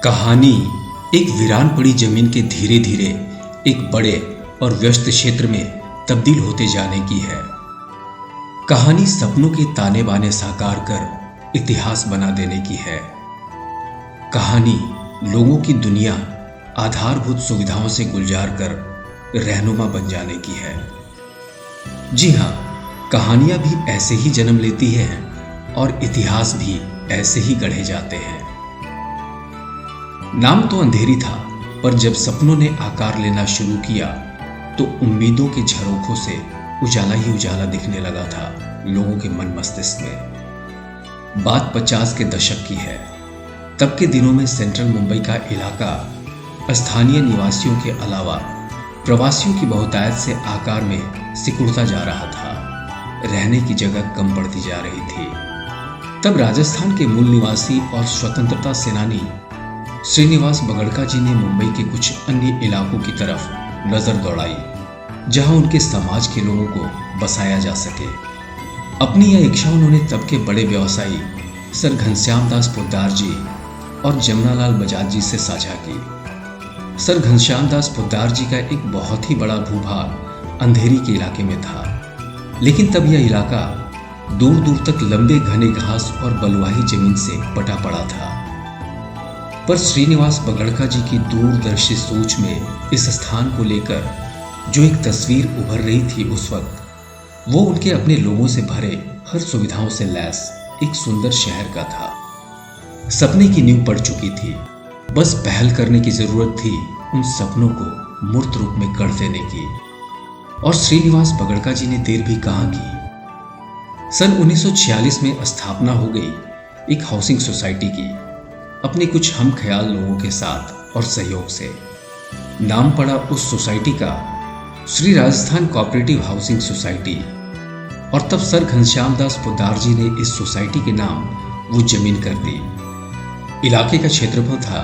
कहानी एक वीरान पड़ी जमीन के धीरे धीरे एक बड़े और व्यस्त क्षेत्र में तब्दील होते जाने की है। कहानी सपनों के ताने बाने साकार कर इतिहास बना देने की है। कहानी लोगों की दुनिया आधारभूत सुविधाओं से गुलजार कर रहनुमा बन जाने की है। जी हां, कहानियां भी ऐसे ही जन्म लेती हैं और इतिहास भी ऐसे ही गढ़े जाते हैं। नाम तो अंधेरी था, पर जब सपनों ने आकार लेना शुरू किया तो उम्मीदों के झरोखों से उजाला ही उजाला दिखने लगा था लोगों के मन मस्तिष्क में। बात 50 के दशक की है। तब के दिनों में सेंट्रल मुंबई का इलाका स्थानीय निवासियों के अलावा प्रवासियों की बहुतायत से आकार में सिकुड़ता जा रहा था। रहने की जगह कम पड़ती जा रही थी। तब राजस्थान के मूल निवासी और स्वतंत्रता सेनानी श्रीनिवास बगड़का जी ने मुंबई के कुछ अन्य इलाकों की तरफ नजर दौड़ाई, जहां उनके समाज के लोगों को बसाया जा सके। अपनी यह इच्छा उन्होंने तब के बड़े व्यवसायी सर घनश्याम दास पोद्दार जी और जमनालाल बजाज जी से साझा की। सर घनश्याम दास पोद्दार जी का एक बहुत ही बड़ा भूभाग अंधेरी के इलाके में था, लेकिन तब यह इलाका दूर दूर तक लंबे घने घास और बलुआही जमीन से पटा पड़ा था। पर श्रीनिवास बगड़का जी की दूरदर्शी सोच में इस स्थान को लेकर जो एक तस्वीर उभर रही थी उस वक्त, वो उनके अपने लोगों से भरे हर सुविधाओं से लैस एक सुंदर शहर का था। सपने की नींव पड़ चुकी थी, बस पहल करने की जरूरत थी उन सपनों को मूर्त रूप में गढ़ देने की। और श्रीनिवास बगड़का जी ने देर भी कहाँ की। सन 1946 में स्थापना हो गई एक हाउसिंग सोसाइटी की, अपने कुछ हम ख्याल लोगों के साथ और सहयोग से। नाम पड़ा उस सोसाइटी का Shri Rajasthan cooperative housing society. और तब सर घनश्याम दास पोद्दार जी ने इस सोसाइटी के नाम वो जमीन कर दी। इलाके का क्षेत्रफल था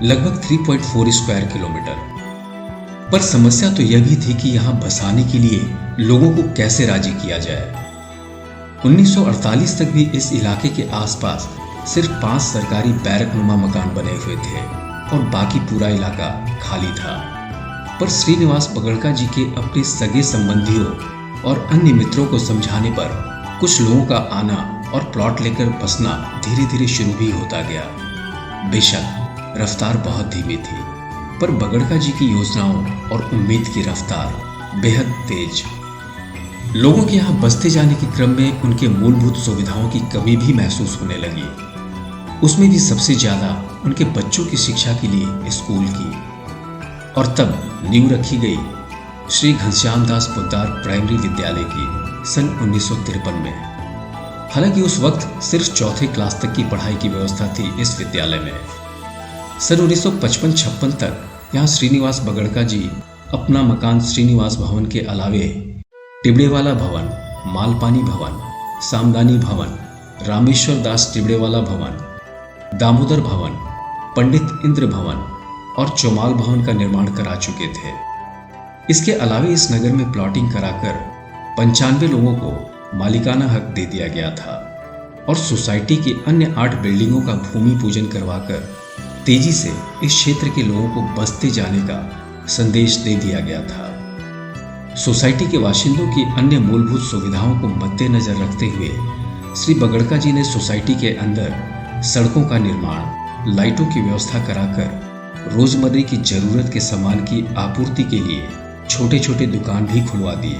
लगभग 3.4 स्क्वायर किलोमीटर। पर समस्या तो यह भी थी कि यहां बसाने के लिए लोगों को कैसे राजी किया जाए। 1948 तक भी इस इलाके के आसपास सिर्फ 5 सरकारी बैरकनुमा मकान बने हुए थे और बाकी पूरा इलाका खाली था। पर श्रीनिवास बगड़का जी के अपने सगे संबंधियों और अन्य मित्रों को समझाने पर कुछ लोगों का आना और प्लॉट लेकर बसना धीरे धीरे शुरू भी होता गया। बेशक रफ्तार बहुत धीमी थी, पर बगड़का जी की योजनाओं और उम्मीद की रफ्तार बेहद तेज। लोगों के यहाँ बसते जाने के क्रम में उनके मूलभूत सुविधाओं की कमी भी महसूस होने लगी। उसमें भी सबसे ज्यादा उनके बच्चों की शिक्षा के लिए स्कूल की। और तब नींव रखी गई श्री घनश्याम दास पोद्दार प्राइमरी विद्यालय की सन 1953 में। हालांकि उस वक्त सिर्फ चौथे क्लास तक की पढ़ाई की व्यवस्था थी इस विद्यालय में। सन 1955-56 तक यहाँ श्रीनिवास बगड़का जी अपना मकान श्रीनिवास भवन के अलावे टिबड़ेवाला भवन, मालपानी भवन, सामदानी भवन, रामेश्वर दास टिबड़ेवाला भवन, दामोदर भवन, पंडित इंद्र भवन और चौमाल भवन का निर्माण करा चुके थे। इसके अलावे इस नगर में प्लॉटिंग कराकर 95 लोगों को मालिकाना हक दे दिया गया था और सोसाइटी की अन्य 8 बिल्डिंगों का भूमि पूजन करवाकर तेजी से इस क्षेत्र के लोगों को बसते जाने का संदेश दे दिया गया था। सोसाइटी के बाशिंदों की अन्य मूलभूत सुविधाओं को मद्देनजर रखते हुए श्री बगड़का जी ने सोसाइटी के अंदर सड़कों का निर्माण, लाइटों की व्यवस्था कराकर रोजमर्रा की जरूरत के सामान की आपूर्ति के लिए छोटे छोटे दुकान भी खुलवा दिए।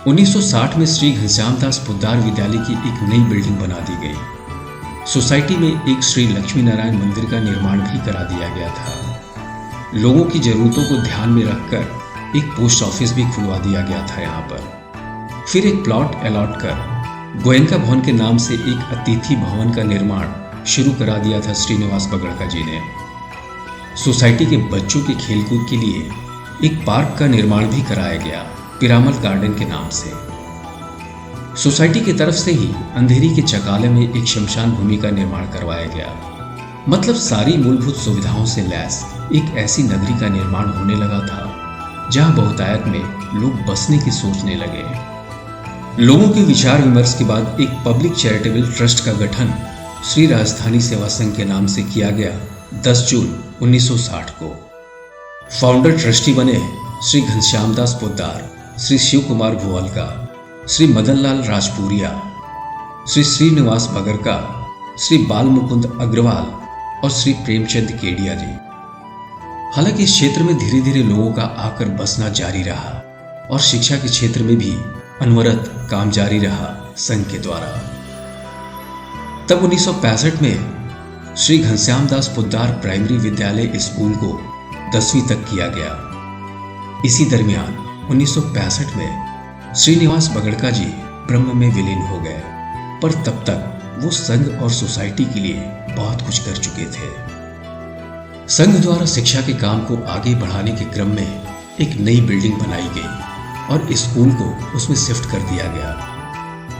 1960 में श्री घनश्याम दास पोद्दार विद्यालय की एक नई बिल्डिंग बना दी गई। सोसाइटी में एक श्री लक्ष्मी नारायण मंदिर का निर्माण भी करा दिया गया था। लोगों की जरूरतों को ध्यान में रखकर एक पोस्ट ऑफिस भी खुलवा दिया गया था यहाँ पर। फिर एक प्लॉट अलॉट कर गोयनका भवन के नाम से एक अतिथि भवन का निर्माण शुरू करा दिया था श्रीनिवास बगड़का जी ने। सोसाइटी के बच्चों के खेलकूद के लिए एक पार्क का निर्माण भी कराया गया, पिरामल गार्डन के नाम से। सोसाइटी की तरफ से ही अंधेरी के चकाले में एक शमशान भूमि का निर्माण करवाया गया। मतलब सारी मूलभूत सुविधाओं से लैस एक ऐसी नगरी का निर्माण होने लगा था जहां बहुतायत में लोग बसने की सोचने लगे। लोगों के विचार विमर्श के बाद एक पब्लिक चैरिटेबल ट्रस्ट का गठन श्री राजस्थानी सेवा संघ के नाम से किया गया 10 जून 1960 को। फाउंडर ट्रस्टी बने श्री घनश्यामदास पोद्दार, श्री शिव कुमार भुवलका, श्री मदनलाल राजपुरिया, श्री श्रीनिवास बगरका, श्री बाल मुकुंद अग्रवाल और श्री प्रेमचंद केडिया जी। हालांकि इस क्षेत्र में धीरे धीरे लोगों का आकर बसना जारी रहा और शिक्षा के क्षेत्र में भी अनवरत काम जारी रहा संघ के द्वारा। तब 1965 में श्री घनश्यामदास पोद्दार प्राइमरी विद्यालय स्कूल को 10वीं तक किया गया। इसी दरमियान 1965 में श्रीनिवास बगड़का जी ब्रह्म में विलीन हो गए, पर तब तक वो संघ और सोसाइटी के लिए बहुत कुछ कर चुके थे। संघ द्वारा शिक्षा के काम को आगे बढ़ाने के क्रम में एक नई बिल्डिंग बनाई गई और स्कूल को उसमें शिफ्ट कर दिया गया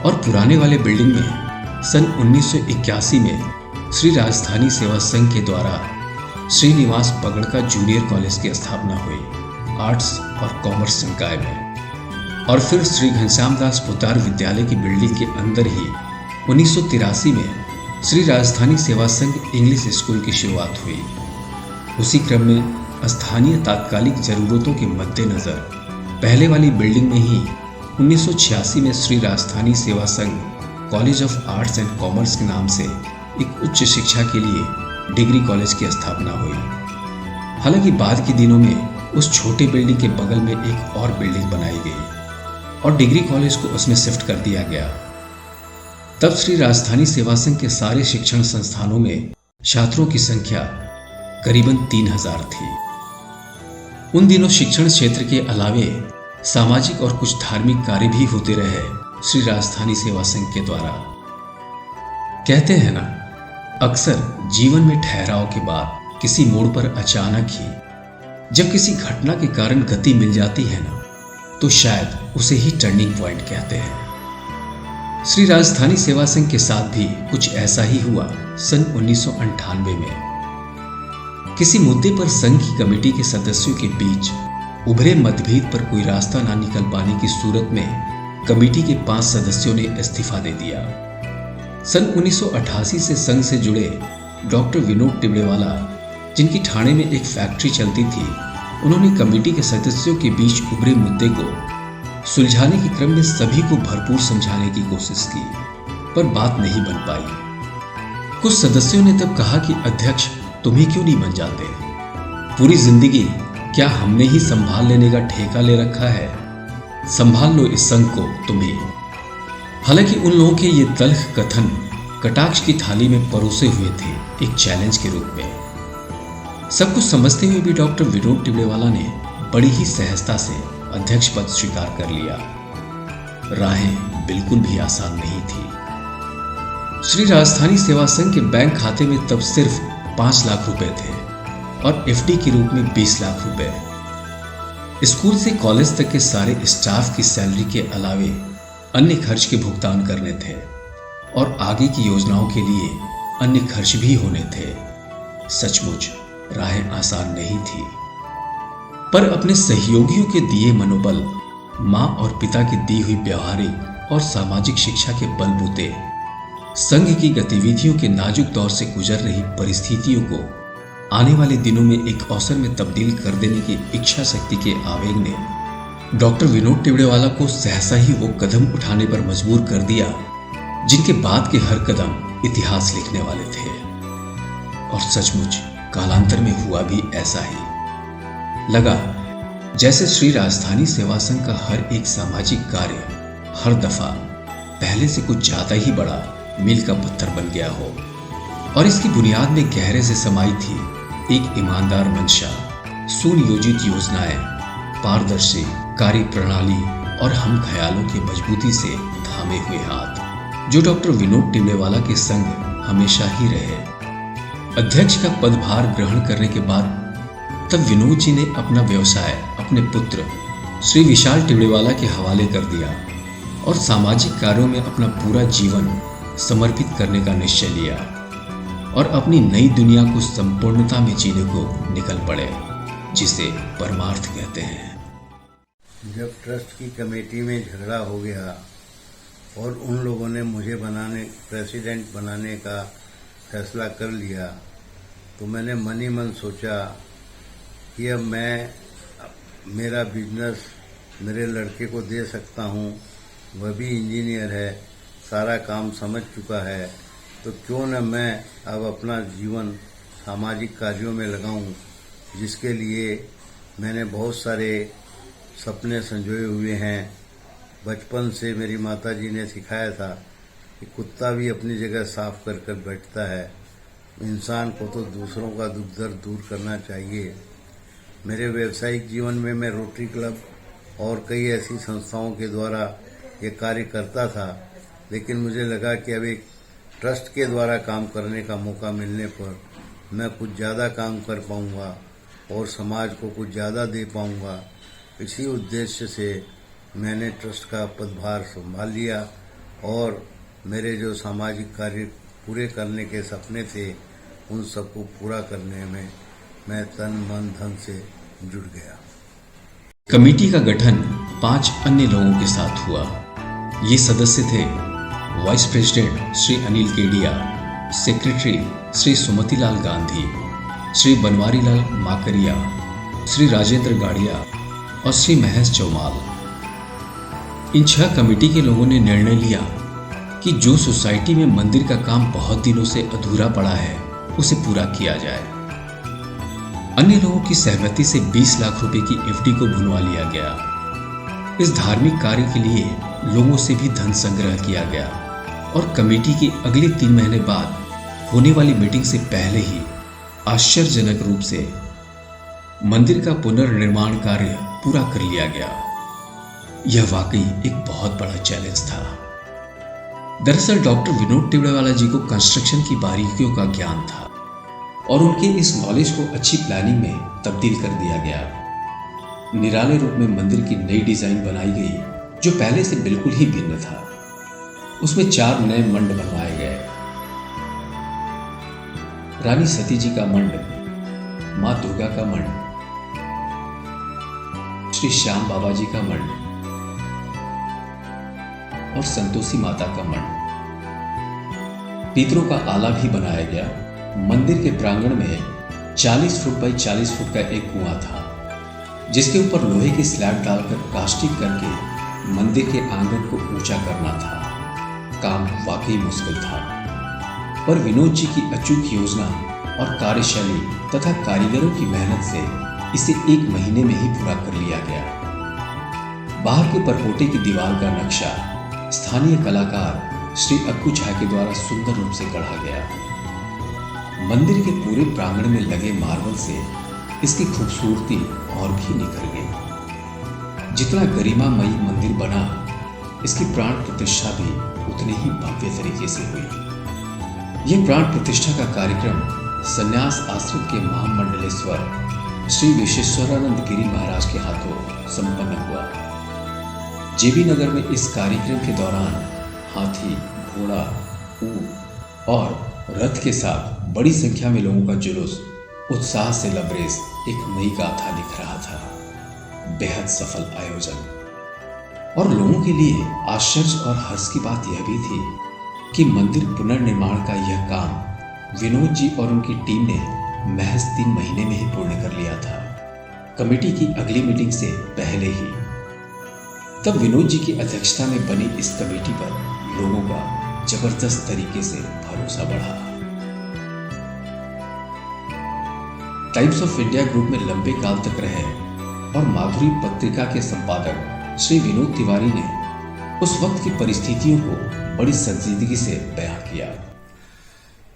और पुराने वाले बिल्डिंग में सन 1981 में श्री राजस्थानी सेवा संघ के द्वारा श्रीनिवास बगड़का जूनियर कॉलेज की स्थापना हुई आर्ट्स और कॉमर्स संकाय में। और फिर श्री घनश्यामदास पोद्दार विद्यालय की बिल्डिंग के अंदर ही 1983 में श्री राजस्थानी सेवा संघ इंग्लिश स्कूल की शुरुआत हुई। उसी क्रम में स्थानीय तात्कालिक जरूरतों के मद्देनजर पहले वाली बिल्डिंग में ही 1986 में श्री राजस्थानी सेवा संघ college of arts and commerce के नाम से एक उच्च शिक्षा के लिए डिग्री कॉलेज की स्थापना हुई। हालांकि बाद के दिनों में उस छोटे बिल्डिंग के बगल में एक और बिल्डिंग बनाई गई और डिग्री कॉलेज को उसमें शिफ्ट कर दिया गया। तब श्री राजस्थानी सेवा संघ के सारे शिक्षण संस्थानों में छात्रों की संख्या करीबन 3000 थी। उन दिनों शिक्षण क्षेत्र के अलावे सामाजिक और कुछ धार्मिक कार्य भी होते रहे श्री राजस्थानी सेवा संघ के द्वारा। कहते हैं ना, अक्सर जीवन में ठहराव के बाद किसी मोड़ पर अचानक ही जब किसी घटना के कारण गति मिल जाती है ना, तो शायद उसे ही टर्निंग पॉइंट कहते हैं। श्री राजस्थानी सेवा संघ के साथ भी कुछ ऐसा ही हुआ सन 1998 में। किसी मुद्दे पर संघ की कमेटी के सदस्यों के बीच उभरे मतभेद पर कोई रास्ता ना निकल पाने की सूरत में कमेटी के 5 सदस्यों ने इस्तीफा दे दिया। सन 1988 से संघ से जुड़े डॉक्टर विनोद टिबड़ेवाला, जिनकी ठाणे में एक फैक्ट्री चलती थी, उन्होंने कमेटी के सदस्यों के बीच उभरे मुद्दे को सुलझाने के क्रम में सभी को भरपूर समझाने की कोशिश की, पर बात नहीं बन पाई। कुछ सदस्यों ने तब कहा कि अध्यक्ष तुम ही क्यों नहीं बन जाते? पूरी जिंदगी क्या हमने ही संभाल लेने का ठेका ले रखा है? संभाल लो इस संघ को तुम ही। हालांकि उन लोगों के ये तल्ख कथन कटाक्ष की थाली में परोसे हुए थे, एक चैलेंज के रूप में। सब कुछ समझते हुए भी डॉक्टर विनोद टिबड़ेवाला ने बड़ी ही सहजता से अध्यक्ष पद स्वीकार कर लिया। राहें बिल्कुल भी आसान नहीं थी। श्री राजस्थानी सेवा संघ के बैंक खाते में तब सिर्फ 5 लाख रुपए थे और एफडी के रूप में 20 लाख रुपए। स्कूल से कॉलेज तक के सारे स्टाफ की सैलरी के अलावे अन्य खर्च के भुगतान करने थे और आगे की योजनाओं के लिए अन्य खर्च भी होने थे। सचमुच राहें आसान नहीं थी, पर अपने सहयोगियों के दिए मनोबल, मां और पिता की दी हुई व्यवहारिक और सामाजिक शिक्षा के बलबूते संघ की गतिविधियों के नाजुक दौर से गुजर रही परिस्थितियों को आने वाले दिनों में एक अवसर में तब्दील कर देने की इच्छा शक्ति के आवेग ने डॉक्टर विनोद टिबड़ेवाला को सहसा ही वो कदम उठाने पर मजबूर कर दिया जिनके बाद के हर कदम इतिहास लिखने वाले थे। और सचमुच कालांतर में हुआ भी ऐसा ही। लगा जैसे श्री राजस्थानी सेवा संघ का हर एक सामाजिक कार्य हर दफा पहले से कुछ ज्यादा ही बड़ा मील का पत्थर बन गया हो और इसकी बुनियाद में गहरे से समाई थी एक ईमानदार मंशा, सुनियोजित योजनाएं, पारदर्शी कार्य प्रणाली और हम ख्यालों की मजबूती से थामे हुए हाथ, जो डॉक्टर विनोद टिबड़ेवाला के संग हमेशा ही रहे। अध्यक्ष का पदभार ग्रहण करने के बाद तब विनोद जी ने अपना व्यवसाय अपने पुत्र श्री विशाल टिबड़ेवाला के हवाले कर दिया और सामाजिक कार्यों में अपना पूरा जीवन समर्पित करने का निश्चय लिया और अपनी नई दुनिया को संपूर्णता में जीने को निकल पड़े, जिसे परमार्थ कहते हैं। जब ट्रस्ट की कमेटी में झगड़ा हो गया और उन लोगों ने मुझे प्रेसिडेंट बनाने का फैसला कर लिया, तो मैंने मन ही मन सोचा कि अब मैं मेरा बिजनेस मेरे लड़के को दे सकता हूँ। वह भी इंजीनियर है, सारा काम समझ चुका है, तो क्यों न मैं अब अपना जीवन सामाजिक कार्यों में लगाऊं, जिसके लिए मैंने बहुत सारे सपने संजोए हुए हैं। बचपन से मेरी माताजी ने सिखाया था कि कुत्ता भी अपनी जगह साफ कर कर बैठता है, इंसान को तो दूसरों का दुख दर्द दूर करना चाहिए। मेरे व्यावसायिक जीवन में मैं रोटरी क्लब और कई ऐसी संस्थाओं के द्वारा ये कार्य करता था, लेकिन मुझे लगा कि अब एक ट्रस्ट के द्वारा काम करने का मौका मिलने पर मैं कुछ ज़्यादा काम कर पाऊंगा और समाज को कुछ ज़्यादा दे पाऊंगा। इसी उद्देश्य से मैंने ट्रस्ट का पदभार संभाल लिया और मेरे जो सामाजिक कार्य पूरे करने के सपने थे उन सबको पूरा करने में मैं तन मन धन से जुड़ गया। कमेटी का गठन 5 अन्य लोगों के साथ हुआ। ये सदस्य थे vice president Shri Anil Kedia, secretary Shri Sumatilal Gandhi, Shri Banwarilal Makaria, Shri Rajendra Gadia और श्री महेश चौमाल। इन 6 कमेटी के लोगों ने निर्णय लिया कि जो सोसाइटी में मंदिर का काम बहुत दिनों से अधूरा पड़ा है उसे पूरा किया जाए। अन्य लोगों की सहमति से 20 लाख रुपए की एफडी को भुनवा लिया गया। इस धार्मिक कार्य के लिए लोगों से भी धन संग्रह किया गया और कमेटी की अगले 3 महीने बाद होने वाली मीटिंग से पहले ही आश्चर्यजनक रूप से मंदिर का पुनर्निर्माण कार्य पूरा कर लिया गया। यह वाकई एक बहुत बड़ा चैलेंज था। दरअसल डॉक्टर विनोद टिबड़ेवाला जी को कंस्ट्रक्शन की बारीकियों का ज्ञान था और उनके इस नॉलेज को अच्छी प्लानिंग में तब्दील कर दिया गया। निराले रूप में मंदिर की नई डिजाइन बनाई गई जो पहले से बिल्कुल ही भिन्न था। उसमें 4 नए मंड बनवाए गए। रानी सती जी का मंड, मां दुर्गा का मंड, श्री श्याम बाबा जी का मंड और संतोषी माता का मंड। पितरों का आला भी बनाया गया। मंदिर के प्रांगण में 40 फुट बाई 40 फुट का एक कुआं था, जिसके ऊपर लोहे की स्लैब डालकर कास्टिंग करके मंदिर के आंगन को ऊंचा करना था। काम वाकई मुश्किल था, पर विनोद जी की अचूक योजना और कार्यशैली तथा कारीगरों की मेहनत से इसे 1 महीने में ही पूरा कर लिया गया। बाहर के परपोटे की दीवार का नक्शा स्थानीय कलाकार श्री अक्कू झा के द्वारा सुंदर रूप से गढ़ा गया। मंदिर के पूरे प्रांगण में लगे मार्बल से इसकी खूबसूरती और भी निखर गई। जितना गरिमामयी मंदिर बना, इसकी प्राण प्रतिष्ठा भी उतने ही भव्य तरीके से हुई। यह प्राण प्रतिष्ठा का कार्यक्रम संन्यास आश्रम के महामंडलेश्वर श्री विश्वेश्वरानंद गिरी महाराज के हाथों संपन्न हुआ। जेबी नगर में इस कार्यक्रम के दौरान हाथी, घोड़ा, ऊंट और रथ के साथ बड़ी संख्या में लोगों का जुलूस उत्साह से लबरेज एक नई गाथा लिख रहा था। बेहद सफल आयोजन और लोगों के लिए आश्चर्य और हर्ष की बात यह भी थी कि मंदिर पुनर्निर्माण का यह काम विनोद जी और उनकी टीम ने महज 3 महीने में ही पूर्ण कर लिया था, कमेटी की अगली मीटिंग से पहले ही। तब विनोद जी की अध्यक्षता में बनी इस कमेटी पर लोगों का जबरदस्त तरीके से भरोसा बढ़ा। टाइम्स ऑफ इंडिया ग्रुप में लंबे काल तक रहे और माधुरी पत्रिका के संपादक श्री विनोद तिवारी ने उस वक्त की परिस्थितियों को बड़ी संजीदगी से बयां किया।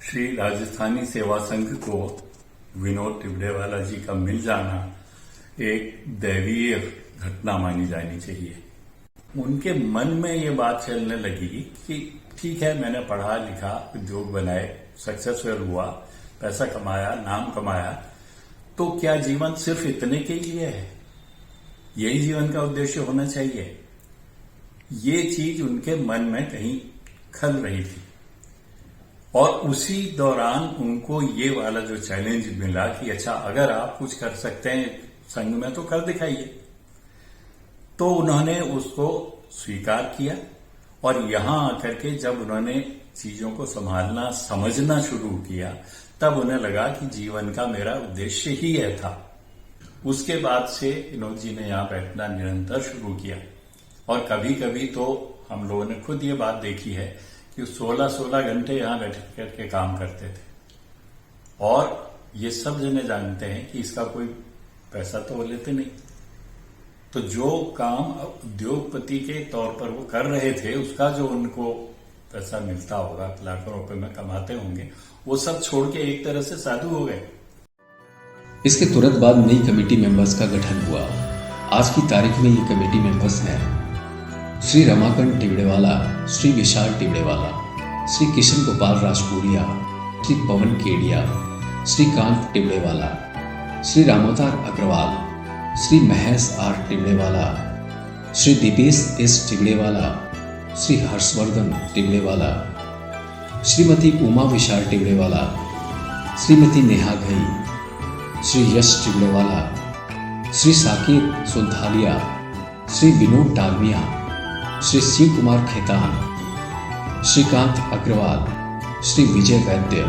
श्री राजस्थानी सेवा संघ को विनोद टिबड़ेवाला जी का मिल जाना एक दैवीय घटना मानी जानी चाहिए। उनके मन में ये बात चलने लगी कि ठीक है, मैंने पढ़ा लिखा, उद्योग बनाए, सक्सेसफुल हुआ, पैसा कमाया, नाम कमाया, तो क्या जीवन सिर्फ इतने के लिए है? यही जीवन का उद्देश्य होना चाहिए। ये चीज उनके मन में कहीं खल रही थी और उसी दौरान उनको ये वाला जो चैलेंज मिला कि अच्छा, अगर आप कुछ कर सकते हैं संघ में तो कर दिखाइए। तो उन्होंने उसको स्वीकार किया और यहां आकर के जब उन्होंने चीजों को संभालना, समझना शुरू किया, तब उन्हें लगा कि जीवन का मेरा उद्देश्य ही यह था। उसके बाद से विनोद जी ने यहाँ बैठना निरंतर शुरू किया और कभी कभी तो हम लोगों ने खुद ये बात देखी है कि 16-16 घंटे यहाँ बैठ करके काम करते थे। और ये सब जने जानते हैं कि इसका कोई पैसा तो वो लेते नहीं। तो जो काम उद्योगपति के तौर पर वो कर रहे थे, उसका जो उनको पैसा मिलता होगा, लाखों रुपए में कमाते होंगे, वो सब छोड़ के एक तरह से साधु हो गए। इसके तुरंत बाद नई कमेटी मेंबर्स का गठन हुआ। आज की तारीख में ये कमेटी मेंबर्स हैं Shri Ramakant Tibrewala, Shri Vishal Tibrewala, Shri Kishan Gopal Rajpuria, Shri Pawan Kedia, Shrikant Tibrewala, Shri Ramotar Agarwal, Shri Mahesh are Tibrewala, Shri Dipesh S Tibrewala, Shri Harshvardhan Tibrewala, Shrimati Uma Vishal Tibrewala, Shrimati Neha Ghai, Shri Yash Tibrewala, Shri Saket सुंधालिया, Shri Vinod Dalmia, Shri Shiv Kumar Khetan, Shrikant Agarwal, Shri Vijay Vaidya,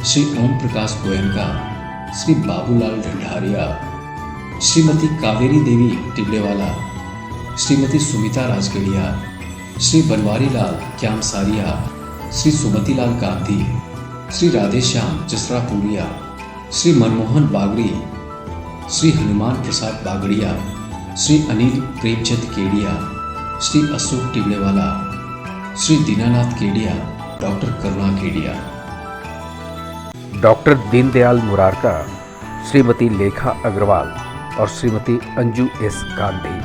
Shri Om Prakash Goenka, Shri Babulal ढंढारिया, Shrimati Kaveri Devi Tibrewala, Shrimati Sumita Rajgarhia, Shri Banwari Lal क्यामसारिया, Shri Sumati Lal Gandhi, Shri Radheshyam जसरापुरिया, Shri Manmohan Bagri, Shri Hanuman Prasad Bagadia, Shri Anil Premchand Kedia, Shri Ashok Tibrewala, Shri Dinanath Kedia, doctor Karuna Kedia, doctor Deendayal Murarka, Shrimati लेखा अग्रवाल और श्रीमती अंजू एस गांधी।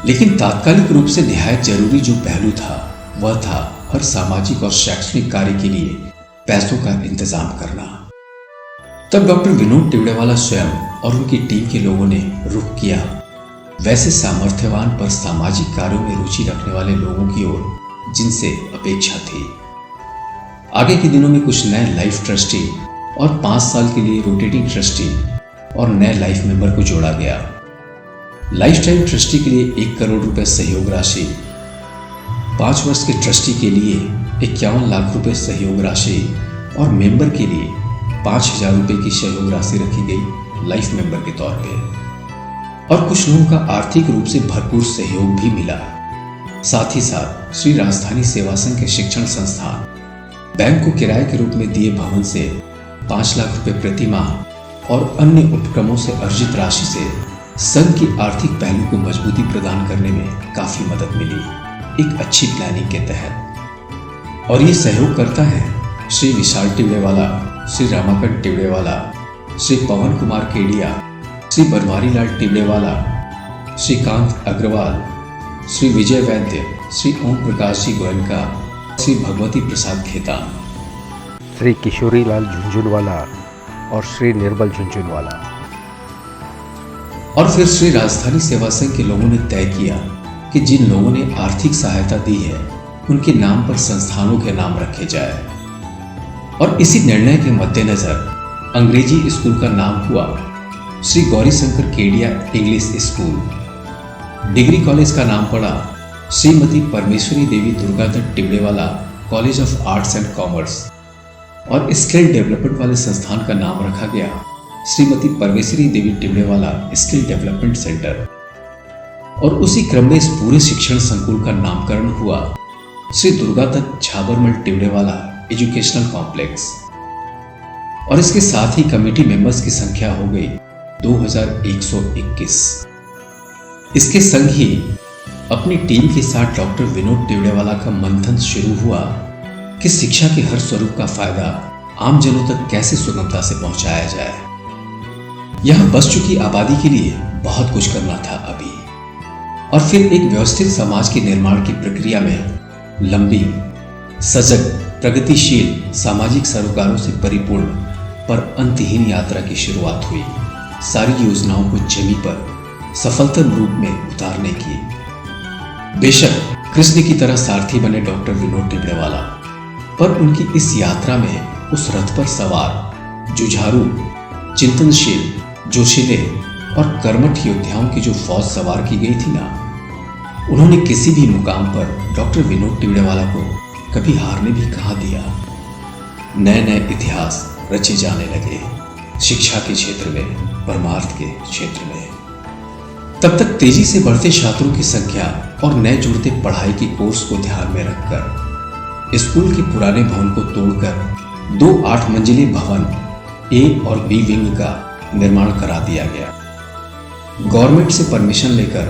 लेकिन तात्कालिक रूप से निहायत जरूरी जो पहलू था वह था हर सामाजिक और शैक्षणिक कार्य के लिए पैसों का इंतजाम करना। तब डॉक्टर विनोद टिबड़ेवाला स्वयं और उनकी टीम के लोगों ने रुख किया वैसे सामर्थ्यवान पर सामाजिक कार्यों में रुचि रखने वाले लोगों की ओर जिनसे अपेक्षा थी। आगे के दिनों में कुछ नए लाइफ ट्रस्टी और 5 साल के लिए रोटेटिंग ट्रस्टी और नए लाइफ मेंबर को जोड़ा गया। लाइफ टाइम ट्रस्टी के लिए 1 करोड़ रुपए सहयोग राशि, 5 वर्ष के ट्रस्टी के लिए 51 लाख रुपए सहयोग राशि और मेंबर के लिए 5,000 रुपए की सहयोग राशि रखी गई लाइफ मेंबर के तौर पे। और कुछ लोगों का आर्थिक रूप से भरपूर सहयोग भी मिला। साथ ही साथ श्री राजधानी सेवा संघ के शिक्षण संस्थान बैंक को किराए के रूप में दिए भवन से 5 लाख रुपए प्रति माह और अन्य उपक्रमों से अर्जित राशि से संघ की आर्थिक पहलू को मजबूती प्रदान करने में काफी मदद मिली, एक अच्छी प्लानिंग के तहत। और ये सहयोग करता है श्री विशाल टिबड़ेवाला, श्री रमाकांत टिबड़ेवाला, श्री पवन कुमार केडिया, श्री बनवारी लाल टिबड़ेवाला, श्रीकांत अग्रवाल, श्री विजय वैद्य, श्री ओम प्रकाश जी गोयनका, श्री भगवती प्रसाद खेतान, श्री किशोरी लाल झुंझुनवाला और श्री निर्मल झुंझुनवाला। और फिर श्री राजधानी सेवा संघ के लोगों ने तय किया कि जिन लोगों ने आर्थिक सहायता दी है उनके नाम पर संस्थानों के नाम रखे जाए। और इसी निर्णय के मद्देनजर अंग्रेजी स्कूल का नाम हुआ Shri Gaurishankar Kedia English school. Degree college का नाम पड़ा Shrimati Parmeshwari Devi Durgadatt Tibrewala college of arts and commerce. और स्किल डेवलपमेंट वाले संस्थान का नाम रखा गया Shrimati Parmeshwari Devi Tibrewala skill development centre. और उसी क्रम में इस पूरे शिक्षण संकुल का नामकरण हुआ श्री दुर्गादत्त झाबरमल टिबड़ेवाला एजुकेशनल कॉम्प्लेक्स। और इसके साथ ही कमेटी मेंबर्स की संख्या हो गई 2121। इसके संग ही अपनी टीम के साथ डॉक्टर विनोद टिबड़ेवाला का मंथन शुरू हुआ कि शिक्षा के हर स्वरूप का फायदा आम जनों तक कैसे सुगमता से पहुंचाया जाए। यहां बस चुकी आबादी के लिए बहुत कुछ करना था अभी। और फिर एक व्यवस्थित समाज के निर्माण की प्रक्रिया में लंबी, सजग, प्रगतिशील सामाजिक सरोकारों से परिपूर्ण पर अंतहीन यात्रा की शुरुआत हुई, सारी योजनाओं को जमी पर सफलतम रूप में उतारने की। बेशक कृष्ण की तरह सारथी बने डॉक्टर विनोद टिबड़ेवाला, पर उनकी इस यात्रा में उस रथ पर सवार जुझारू, चिंतनशील, जोशीले और कर्मठ योद्धाओं की जो फौज सवार की गई थी ना, उन्होंने किसी भी मुकाम पर डॉक्टर विनोद टिबड़ेवाला को कभी हारने भी कहाँ दिया। नए नए इतिहास रचे जाने लगे, शिक्षा के क्षेत्र में, परमार्थ के क्षेत्र में। तब तक तेजी से बढ़ते छात्रों की संख्या और नए जुड़ते पढ़ाई के कोर्स को ध्यान में रखकर स्कूल के पुराने भवन को तोड़कर 2 8 मंजिले भवन ए और बी विंग का निर्माण करा दिया गया। गवर्नमेंट से परमिशन लेकर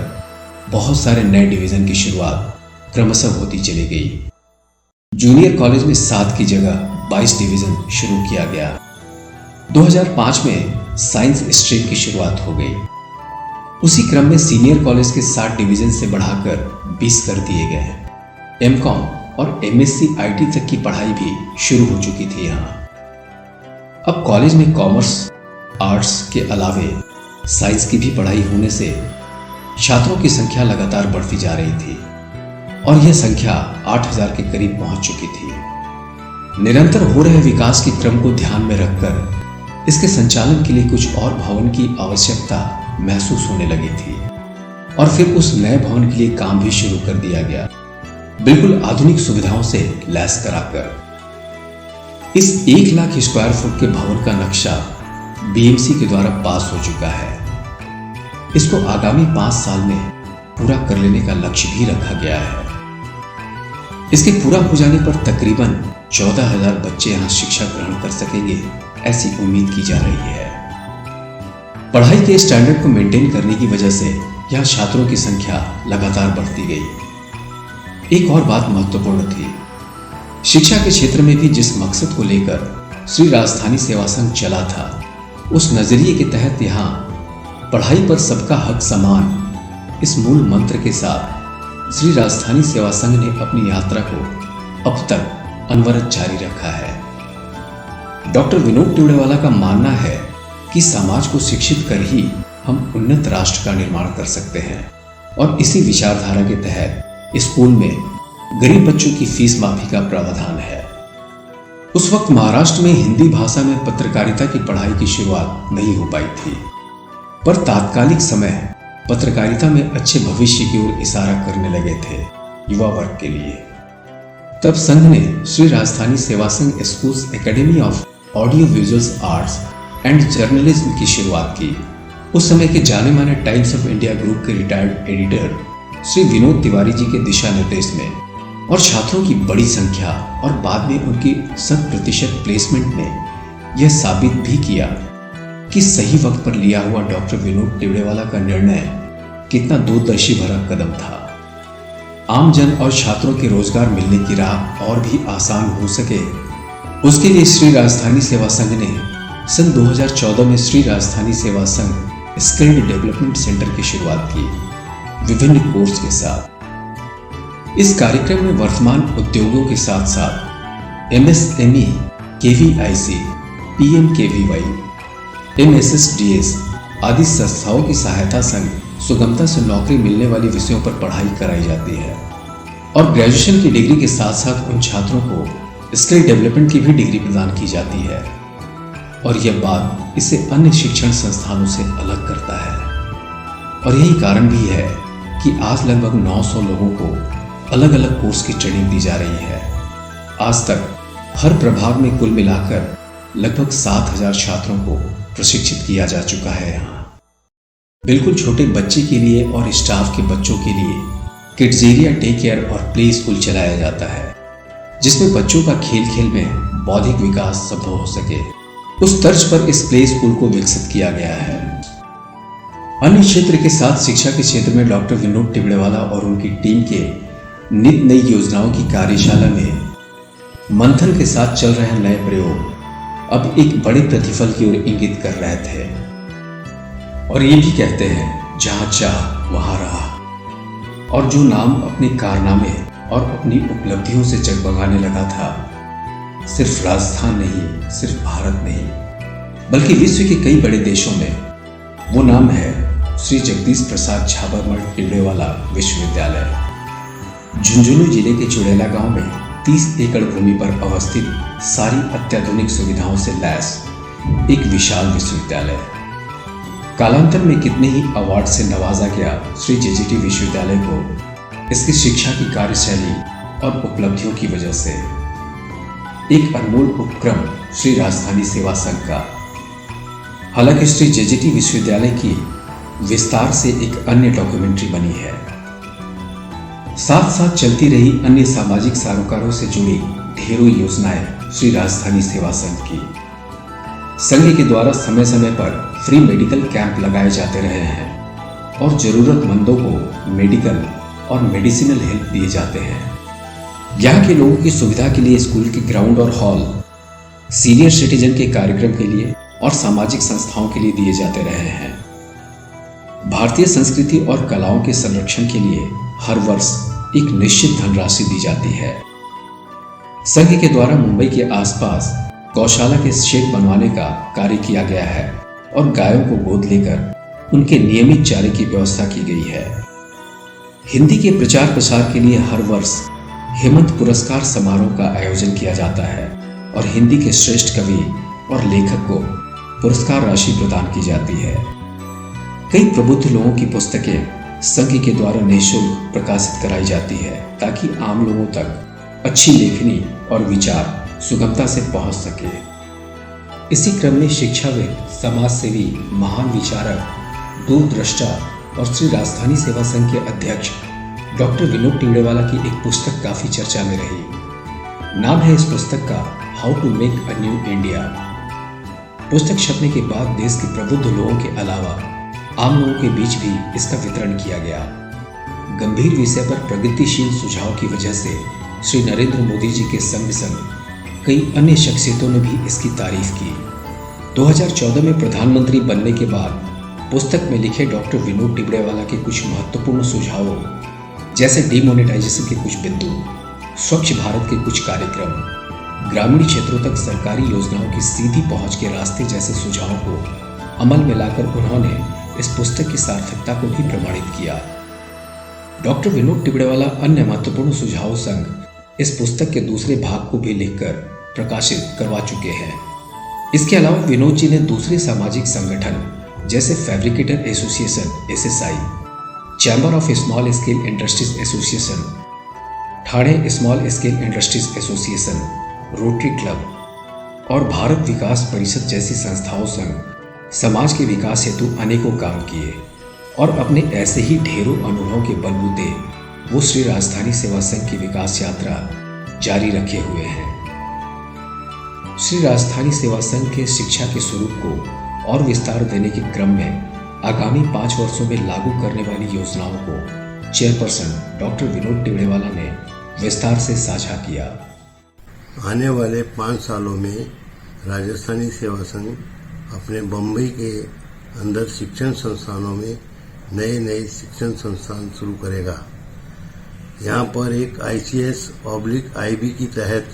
बहुत सारे नए डिवीजन की शुरुआत क्रमशः होती चली गई। जूनियर कॉलेज में 7 की जगह 22 डिवीजन शुरू किया गया। 2005 में साइंस स्ट्रीम की शुरुआत हो गई। उसी क्रम में सीनियर कॉलेज के 60 डिवीजन से बढ़ाकर 20 कर दिए गए। एमकॉम और एमएससी आईटी तक की पढ़ाई भी शुरू हो चुकी थी यहाँ। अब कॉलेज में कॉमर्स, आर्ट्स के अलावे साइंस की भी पढ़ाई होने से छात्रों की संख्या लगातार बढ़ती जा रही थी और यह संख्या 8000 के करीब पहुंच चुकी थी। निरंतर हो रहे विकास के क्रम को ध्यान में रखकर इसके संचालन के लिए कुछ और भवन की आवश्यकता महसूस होने लगी थी और फिर उस नए भवन के लिए काम भी शुरू कर दिया गया, बिल्कुल आधुनिक सुविधाओं से लैस कराकर। इस 1 लाख स्क्वायर फुट के भवन का नक्शा बीएमसी के द्वारा पास हो चुका है। इसको आगामी 5 साल में पूरा कर लेने का लक्ष्य भी रखा गया है। इसके पूरा हो जाने पर तकरीबन 14,000 बच्चे यहां शिक्षा ग्रहण कर सकेंगे, ऐसी उम्मीद की जा रही है। पढ़ाई के स्टैंडर्ड को मेंटेन करने की वजह से यहां छात्रों की संख्या लगातार बढ़ती गई। एक और बात महत्वपूर्ण थी, शिक्षा के क्षेत्र में भी जिस मकसद को लेकर श्री राजस्थानी सेवा संघ चला था, उस नजरिए के तहत यहाँ पढ़ाई पर सबका हक समान, इस मूल मंत्र के साथ श्री राजस्थानी सेवा संघ ने अपनी यात्रा को अब तक अनवरत जारी रखा है। डॉक्टर विनोद टिवड़ेवाला का मानना है कि समाज को शिक्षित कर ही हम उन्नत राष्ट्र का निर्माण कर सकते हैं और इसी विचारधारा के तहत स्कूल में गरीब बच्चों की फीस माफी का प्रावधान है। उस वक्त महाराष्ट्र में हिंदी भाषा में पत्रकारिता की पढ़ाई की शुरुआत नहीं हो पाई थी, पर तात्कालिक समय पत्रकारिता में अच्छे भविष्य की ओर इशारा करने लगे थे युवा वर्ग के लिए। तब संघ ने श्री राजस्थानी सेवा संघ schools academy of audio visuals arts and journalism की शुरुआत की। उस समय के जाने माने टाइम्स ऑफ इंडिया ग्रुप के रिटायर्ड एडिटर श्री विनोद तिवारी जी के दिशा निर्देश में और छात्रों की बड़ी संख्या और बाद में उनकी 100% प्लेसमेंट ने यह साबित भी किया कि सही वक्त पर लिया हुआ डॉक्टर विनोद टिवड़ेवाला का निर्णय कितना दूरदर्शी भरा कदम था। आम जन और छात्रों के रोजगार मिलने की राह और भी आसान हो सके, उसके लिए श्री राजस्थानी सेवा संघ ने सन 2014 में श्री राजस्थानी सेवा संघ स्किल्ड डेवलपमेंट सेंटर की शुरुआत की, विभिन्न कोर्स के साथ। इस कार्यक्रम में वर्तमान उद्योगों के साथ साथ एमएसएमई, केवीआईसी, पीएमकेवीवाई, एमएसएसडीएस आदि संस्थाओं की सहायता संग सुगमता से नौकरी मिलने वाली विषयों पर पढ़ाई कराई जाती है और ग्रेजुएशन की डिग्री के साथ साथ उन छात्रों को स्किल डेवलपमेंट की भी डिग्री प्रदान की जाती है और यह बात इसे अन्य शिक्षण संस्थानों से अलग करता है। और यही कारण भी है कि आज लगभग 900 लोगों को अलग अलग कोर्स की ट्रेनिंग दी जा रही है। आज तक हर प्रभाग में कुल मिलाकर लगभग 7000 छात्रों को प्रशिक्षित किया जा चुका है। यहाँ बिल्कुल छोटे बच्चे के लिए और स्टाफ के बच्चों के लिए किड्स एरिया, डे केयर और प्ले स्कूल चलाया जाता है, जिसमें बच्चों का खेल खेल में बौद्धिक विकास संभव हो सके। उस तर्ज पर इस प्ले स्कूल को विकसित किया गया है। अन्य क्षेत्र के साथ शिक्षा के क्षेत्र में डॉक्टर विनोद टिवड़ेवाला और उनकी टीम के नित नई योजनाओं की कार्यशाला में मंथन के साथ चल रहे नए प्रयोग अब एक बड़े प्रतिफल की ओर इंगित कर रहे थे और ये भी कहते हैं, जहां चाह वहां राह। और जो नाम अपने कारनामे और अपनी उपलब्धियों से जगमगाने लगा था, सिर्फ राजस्थान नहीं, सिर्फ भारत नहीं, बल्कि विश्व के कई बड़े देशों में, वो नाम है श्री जगदीश प्रसाद झाबरमठ टिवड़ेवाला विश्वविद्यालय। झुंझुनू जिले के चुड़ैला गांव में 30 एकड़ भूमि पर अवस्थित सारी अत्याधुनिक सुविधाओं से लैस एक विशाल विश्वविद्यालय। कालांतर में कितने ही अवार्ड से नवाजा गया श्री जेजेटी विश्वविद्यालय को इसकी शिक्षा की कार्यशैली और उपलब्धियों की वजह से। एक अनमोल उपक्रम श्री राजस्थानी सेवा संघ का। हालांकि श्री जेजेटी विश्वविद्यालय की विस्तार से एक अन्य डॉक्यूमेंट्री बनी है। साथ साथ चलती रही अन्य सामाजिक सरोकारों से जुड़ी ढेरों योजनाएं श्री राजस्थानी सेवा संघ की। संघ के द्वारा समय समय पर फ्री मेडिकल कैंप लगाए जाते रहे हैं और जरूरतमंदों को मेडिकल और मेडिसिनल हेल्प दिए जाते हैं। यहाँ के लोगों की सुविधा के लिए स्कूल के ग्राउंड और हॉल सीनियर सिटीजन के कार्यक्रम के लिए और सामाजिक संस्थाओं के लिए दिए जाते रहे हैं। भारतीय संस्कृति और कलाओं के संरक्षण के लिए हर वर्ष एक निश्चित धनराशि दी जाती है। संघ के द्वारा मुंबई के आसपास गौशाला के शेड बनवाने का कार्य किया गया है और गायों को गोद लेकर उनके नियमित चारे की व्यवस्था की गई है। हिंदी के प्रचार प्रसार के लिए हर वर्ष हेमंत पुरस्कार समारोह का आयोजन किया जाता है और हिंदी के श्रेष्ठ कवि और लेखक को पुरस्कार राशि प्रदान की जाती है। कई प्रबुद्ध लोगों की पुस्तकें संघ के द्वारा निःशुल्क प्रकाशित कराई जाती है ताकि आम लोगों तक अच्छी लेखनी और विचार सुगमता से पहुंच सके। इसी क्रम में शिक्षाविद, समाजसेवी, महान विचारक, दूरदृष्टा और श्री राजस्थानी सेवा संघ के अध्यक्ष डॉक्टर विनोद टिबड़ेवाला की एक पुस्तक काफी चर्चा में रही। नाम है इस पुस्तक का how to make a new India. पुस्तक छपने के बाद देश के प्रबुद्ध लोगों के अलावा आम लोगों के बीच भी इसका वितरण किया गया। गंभीर विषय पर प्रगतिशील सुझाव की वजह से श्री नरेंद्र मोदी जी के संग संग कई अन्य शख्सियतों ने भी इसकी तारीफ की। 2014 में प्रधानमंत्री बनने के बाद पुस्तक में लिखे डॉक्टर विनोद टिबड़ेवाला के कुछ महत्वपूर्ण सुझावों जैसे डिमोनेटाइजेशन के कुछ बिंदु, स्वच्छ भारत के कुछ कार्यक्रम, ग्रामीण क्षेत्रों तक सरकारी योजनाओं की सीधी पहुंच के रास्ते जैसे सुझावों को अमल में लाकर उन्होंने इस पुस्तक की सार्थकता को भी प्रमाणित किया। डॉक्टर विनोद टिबड़ेवाला अन्य महत्वपूर्ण सुझावों संग इस पुस्तक के दूसरे भाग को भी लिखकर प्रकाशित करवा चुके हैं। इसके अलावा विनोद जी ने दूसरे सामाजिक संगठन जैसे fabricator association (SSI), chamber of small scale industries association, Thane small scale industries association, rotary club और भारत विकास परिषद जैसी संस्थाओं संग समाज के विकास हेतु अनेकों काम किए और अपने ऐसे ही ढेरों अनुभवों के बलबूते वो श्री राजस्थानी सेवा संघ की विकास यात्रा जारी रखे हुए हैं। श्री राजस्थानी सेवा संघ के शिक्षा के स्वरूप को और विस्तार देने के क्रम में आगामी 5 वर्षों में लागू करने वाली योजनाओं को चेयरपर्सन डॉक्टर विनोद टिबड़ेवाला ने विस्तार से साझा किया। आने वाले 5 सालों में राजस्थानी सेवा संघ अपने बम्बई के अंदर शिक्षण संस्थानों में नए शिक्षण संस्थान शुरू करेगा। यहाँ पर एक ICS/IB की तहत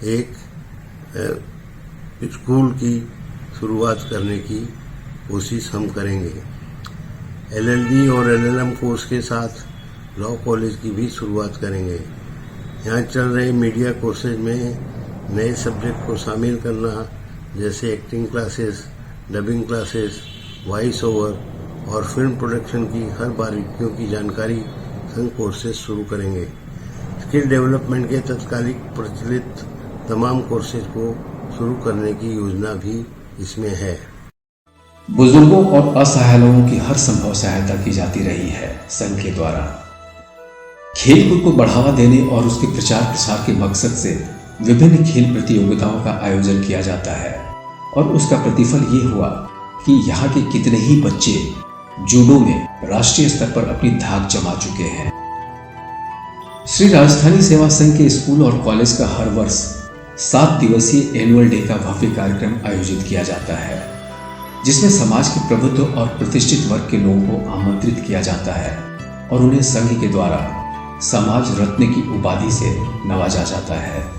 एक स्कूल की शुरुआत करने की कोशिश हम करेंगे। LLB और LLM कोर्स के साथ लॉ कॉलेज की भी शुरुआत करेंगे। यहाँ चल रहे मीडिया कोर्सेज में नए सब्जेक्ट को शामिल करना जैसे acting classes, dubbing classes, voice over और फिल्म प्रोडक्शन की हर बारीकियों की जानकारी संघ कोर्सेज शुरू करेंगे। स्किल डेवलपमेंट के तत्कालिक प्रचलित तमाम कोर्सेज को शुरू करने की योजना भी इसमें है। बुजुर्गों और असहाय लोगों की हर संभव सहायता की जाती रही है संघ के द्वारा। खेलकूद को बढ़ावा देने और उसके प्रचार प्रसार के मकसद से विभिन्न खेल प्रतियोगिताओं का आयोजन किया जाता है और उसका प्रतिफल ये हुआ कि यहाँ के कितने ही बच्चे जूडो में राष्ट्रीय स्तर पर अपनी धाक जमा चुके हैं। श्री राजस्थानी सेवा संघ के स्कूल और कॉलेज का हर वर्ष 7 दिवसीय एनुअल डे का भव्य कार्यक्रम आयोजित किया जाता है, जिसमें समाज के प्रबुद्ध और प्रतिष्ठित वर्ग के लोगों को आमंत्रित किया जाता है और उन्हें संघ के द्वारा समाज रत्न की उपाधि से नवाजा जाता है।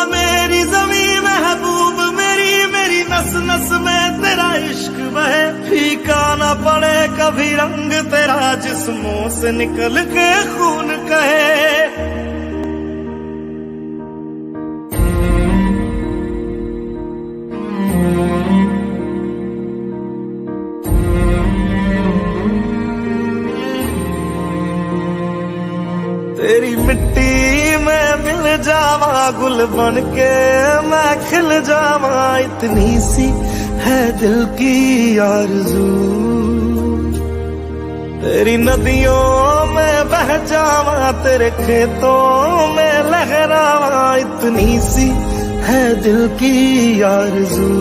मेरी ज़मीं महबूब मेरी नस नस में तेरा इश्क बहे, फीका न पड़े कभी रंग तेरा जिस्मों से निकल के खून कहे। तेरी मिट्टी में गुल बन के मैं खिल जावा, इतनी सी है दिल की आरज़ू। तेरी नदियों में बह जावा, तेरे खेतों में लहरावा, इतनी सी है दिल की आरज़ू।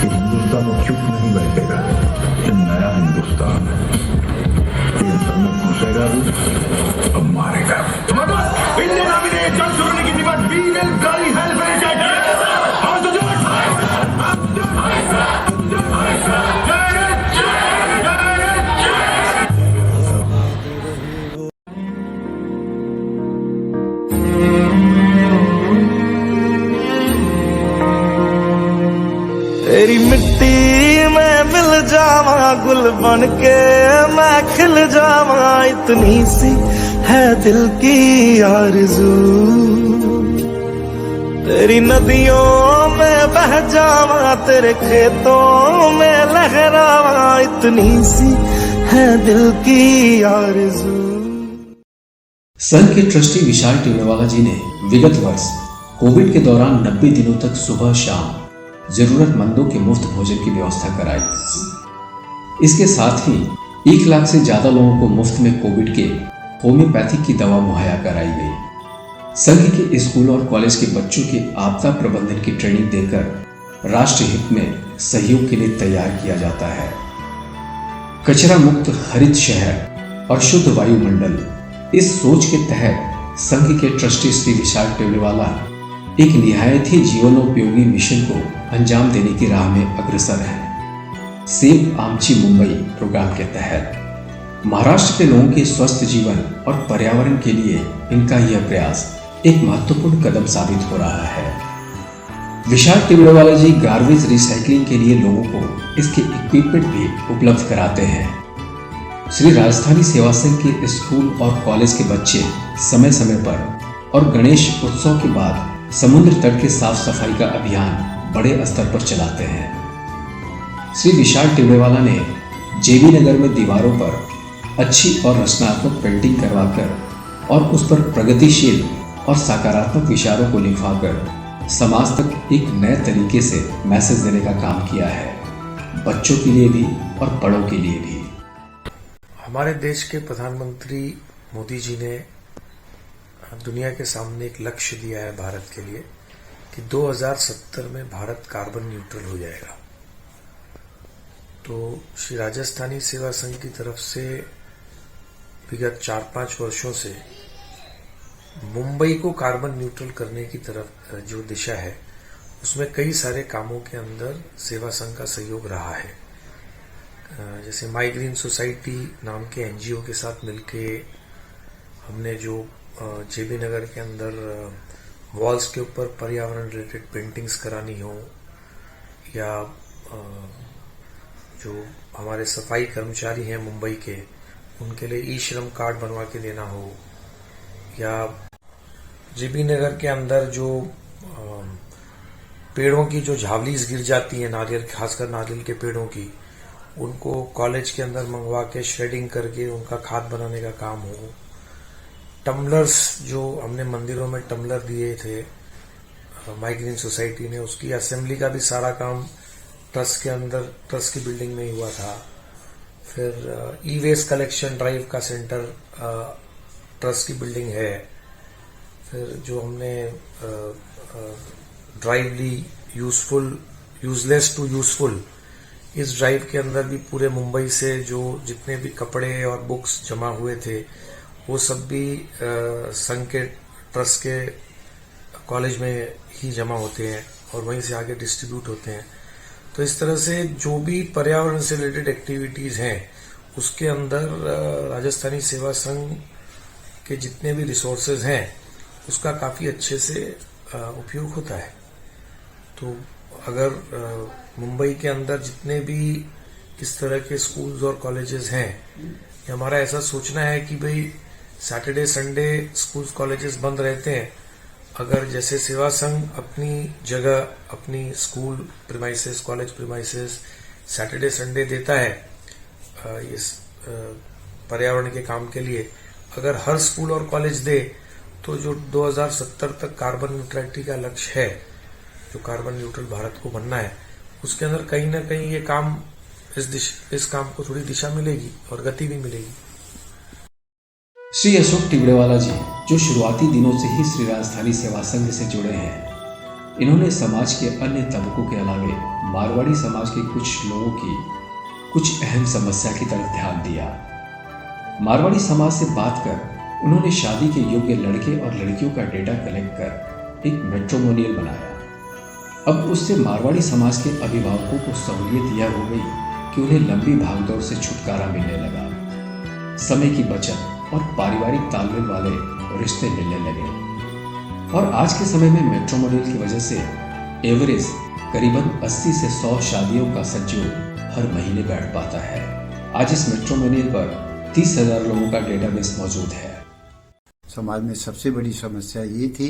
हिंदुस्तान अब चुप नहीं बैठेगा, ये नया हिंदुस्तान है। ये इंसान में घुसेगा भी, अब मारेगा। इंडियन आर्मी ने जंग शुरू करने की बात वी विल गाली हेल में जाएगी। तेरी मिट्टी में मिल जावा, गुल बन के मैं खिल जावा, इतनी सी है दिल की आरज़ू। तेरी नदियों में बह जावा, तेरे खेतों में लहरावा, इतनी सी है दिल की आरज़ू। संघ के ट्रस्टी विशाल टिब्रेवाला जी ने विगत वर्ष कोविड के दौरान 90 दिनों तक सुबह शाम जरूरतमंदों के मुफ्त भोजन की व्यवस्था कराई। इसके साथ ही 1 लाख से ज्यादा लोगों को मुफ्त में कोविड के होम्योपैथिक की दवा मुहैया कराई गई। संघ के स्कूल और कॉलेज के बच्चों के आपदा प्रबंधन की ट्रेनिंग देकर राष्ट्र हित में सहयोग के लिए तैयार किया जाता है। कचरा मुक्त हरित शहर और शुद्ध वायुमंडल, इस सोच के तहत संघ के ट्रस्टी श्री विशाल टिब्रेवाला एक निहायत ही जीवनोपयोगी मिशन को अंजाम देने की राह में अग्रसर है। सेव आमची मुंबई प्रोग्राम के तहत महाराष्ट्र के लोगों के स्वस्थ जीवन और पर्यावरण के लिए इनका यह प्रयास एक महत्वपूर्ण कदम साबित हो रहा है। विशाल टिब्रेवाला जी गार्बेज रिसाइकलिंग के लिए लोगों को इसके इक्विपमेंट भी उपलब्ध कराते हैं। श्री राजस्थानी सेवा संघ के स्कूल और कॉलेज के बच्चे समय समय पर और गणेश उत्सव के बाद समुद्र तट के साफ सफाई का अभियान बड़े स्तर पर चलाते हैं। श्री विशाल टिब्रेवाला ने जेबी नगर में दीवारों पर अच्छी और रचनात्मक पेंटिंग करवाकर और उस पर प्रगतिशील और सकारात्मक विचारों को लिखवाकर समाज तक एक नए तरीके से मैसेज देने का काम किया है, बच्चों के लिए भी और बड़ों के लिए भी। हमारे देश के प्रधानमंत्री मोदी जी ने दुनिया के सामने एक लक्ष्य दिया है भारत के लिए कि 2070 में भारत कार्बन न्यूट्रल हो जाएगा। तो श्री राजस्थानी सेवा संघ की तरफ से विगत 4-5 वर्षों से मुंबई को कार्बन न्यूट्रल करने की तरफ जो दिशा है, उसमें कई सारे कामों के अंदर सेवा संघ का सहयोग रहा है। जैसे माई ग्रीन सोसाइटी नाम के एनजीओ के साथ मिलके हमने जो जेबी नगर के अंदर वॉल्स के ऊपर पर्यावरण रिलेटेड पेंटिंग्स करानी हो, या जो हमारे सफाई कर्मचारी हैं मुंबई के, उनके लिए ई श्रम कार्ड बनवा के देना हो, या जेबी नगर के अंदर जो पेड़ों की जो झावलीज गिर जाती है, नारियल, खासकर नारियल के पेड़ों की, उनको कॉलेज के अंदर मंगवा के श्रेडिंग करके उनका खाद बनाने का काम हो। टम्बलर्स जो हमने मंदिरों में टम्बलर दिए थे माई ग्रीन सोसाइटी ने, उसकी असेंबली का भी सारा काम ट्रस्ट के अंदर, ट्रस्ट की बिल्डिंग में ही हुआ था। फिर ई वेस्ट कलेक्शन ड्राइव का सेंटर ट्रस्ट की बिल्डिंग है। फिर जो हमने ड्राइव ली यूजफुल, यूजलेस टू यूजफुल, इस ड्राइव के अंदर भी पूरे मुंबई से जो जितने भी कपड़े और बुक्स जमा हुए थे, वो सब भी संघ के ट्रस्ट के कॉलेज में ही जमा होते हैं और वहीं से आगे डिस्ट्रीब्यूट होते हैं। तो इस तरह से जो भी पर्यावरण से रिलेटेड एक्टिविटीज हैं, उसके अंदर राजस्थानी सेवा संघ के जितने भी रिसोर्सेज हैं, उसका काफी अच्छे से उपयोग होता है। तो अगर मुंबई के अंदर जितने भी इस तरह के स्कूल्स और कॉलेजेस हैं, हमारा ऐसा सोचना है कि भाई सैटरडे संडे स्कूल्स कॉलेजेस बंद रहते हैं, अगर जैसे सेवा संघ अपनी जगह, अपनी school premises, college premises Saturday Sunday देता है इस पर्यावरण के काम के लिए, अगर हर स्कूल और कॉलेज दे तो जो 2070 तक कार्बन न्यूट्रलिटी का लक्ष्य है, जो कार्बन न्यूट्रल भारत को बनना है, उसके अंदर कहीं ना कहीं ये काम, इस काम को थोड़ी दिशा मिलेगी और गति भी मिलेगी। श्री अशोक टिबड़ेवाला जी, जो शुरुआती दिनों से ही श्री राजस्थानी सेवा संघ से जुड़े हैं, इन्होंने समाज के अन्य तबकों के अलावे मारवाड़ी समाज के कुछ लोगों की कुछ अहम समस्या की तरफ ध्यान दिया। मारवाड़ी समाज से बात कर उन्होंने शादी के योग्य लड़के और लड़कियों का डेटा कलेक्ट कर एक मैट्रिमोनियल बनाया। अब उससे मारवाड़ी समाज के अभिभावकों को सहूलियत यह हो गई कि उन्हें लंबी भागदौड़ से छुटकारा मिलने लगा, समय की बचत और पारिवारिक तालमेल वाले रिश्ते मिलने लगे। और आज के समय में मैट्रिमोनियल की वजह से एवरेज करीबन 80 से 100 शादियों का संयोग हर महीने बैठ पाता है। आज इस मैट्रिमोनियल पर 30,000 लोगों का डेटाबेस मौजूद है। समाज में सबसे बड़ी समस्या ये थी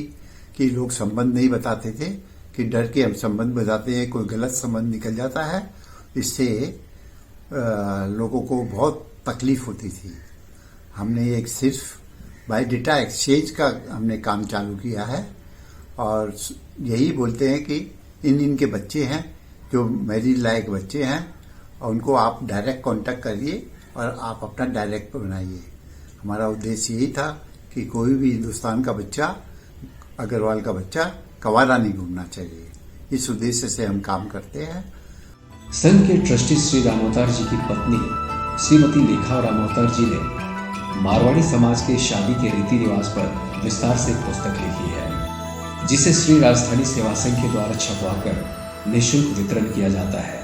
कि लोग संबंध नहीं बताते थे, कि डर के हम संबंध बताते हैं, कोई गलत संबंध निकल जाता है, इससे लोगों को बहुत तकलीफ होती थी। हमने एक सिर्फ बाय डेटा एक्सचेंज का हमने काम चालू किया है और यही बोलते हैं कि इनके बच्चे हैं जो मैरिज लायक बच्चे हैं और उनको आप डायरेक्ट कांटेक्ट करिए और आप अपना डायरेक्ट बनाइए। हमारा उद्देश्य यही था कि कोई भी हिंदुस्तान का बच्चा, अग्रवाल का बच्चा कवारा नहीं घूमना चाहिए। इस उद्देश्य से हम काम करते हैं। संघ के ट्रस्टी श्री रामोतार जी की पत्नी श्रीमती लेखा रामोतार जी ने मारवाड़ी समाज के शादी के रीति रिवाज पर विस्तार से पुस्तक लिखी है, जिसे श्री राजस्थानी सेवा संघ के द्वारा छपवाकर निःशुल्क वितरण किया जाता है।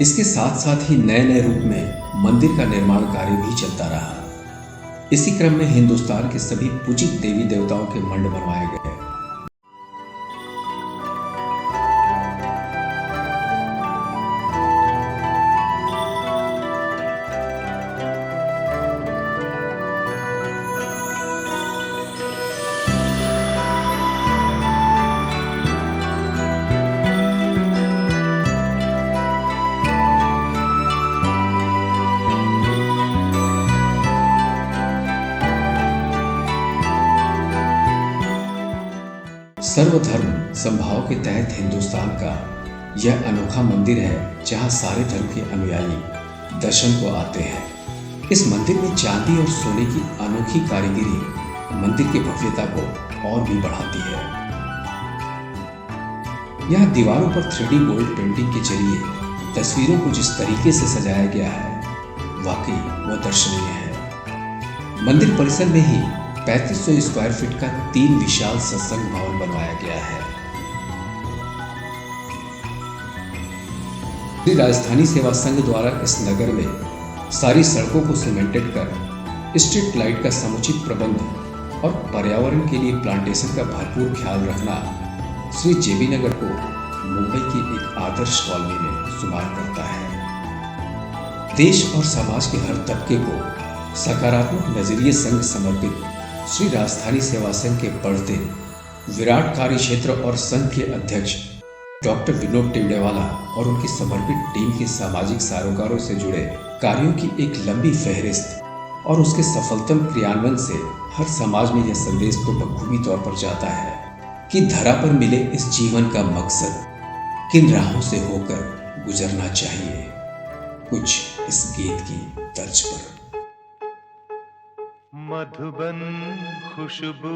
इसके साथ साथ ही नए नए रूप में मंदिर का निर्माण कार्य भी चलता रहा। इसी क्रम में हिंदुस्तान के सभी पूजित देवी देवताओं के मंड बनवाए गए। सर्वधर्म संभाव के तहत हिंदुस्तान का यह अनोखा मंदिर है, जहां सारे धर्म के अनुयायी दर्शन को आते हैं। इस मंदिर में चांदी और सोने की अनोखी कारीगरी मंदिर की भव्यता को और भी बढ़ाती है। यहाँ दीवारों पर 3D गोल्ड पेंटिंग के जरिए तस्वीरों को जिस तरीके से सजाया गया है, वाकई वो दर्शनीय है। मंदिर परिसर में ही 3500 स्क्वायर फीट का 3 विशाल सत्संग भवन बनवाया गया है। श्री राजस्थानी सेवा संघ द्वारा इस नगर में सारी सड़कों को सीमेंटेड कर स्ट्रीट लाइट का समुचित प्रबंध और पर्यावरण के लिए प्लांटेशन का भरपूर ख्याल रखना श्री जेबी नगर को मुंबई की एक आदर्श कॉलोनी में शुमार करता है। देश और समाज के हर तबके को सकारात्मक नजरिए संघ समर्पित श्री राजस्थानी सेवा संघ के बढ़ते विराट कार्य क्षेत्र और संघ के अध्यक्ष डॉक्टर विनोद टिबड़ेवाला और उनकी समर्पित टीम के सामाजिक सरोकारों से जुड़े कार्यों की एक लंबी फहरिस्त और उसके सफलतम क्रियान्वयन से हर समाज में यह संदेश तो बखूबी तौर पर जाता है कि धरा पर मिले इस जीवन का मकसद किन राहों से होकर गुजरना चाहिए। कुछ इस गीत की तर्ज पर। मधुबन खुशबू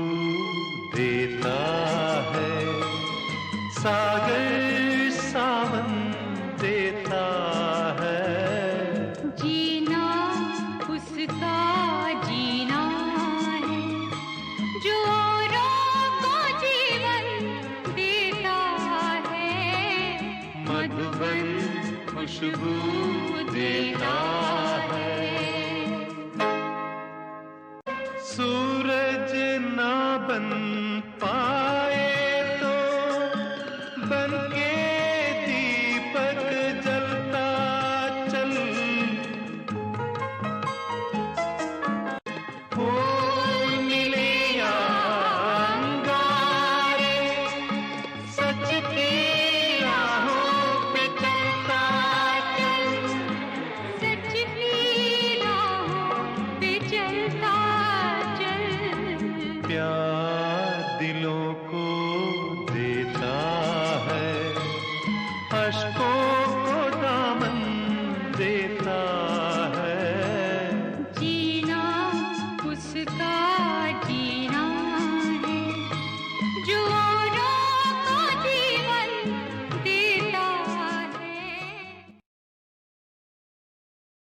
देता है, सागर सावन देता है, जीना उसका जीना है जो औरों को जीवन देता है। मधुबन खुशबू देता है। सूरज ना बन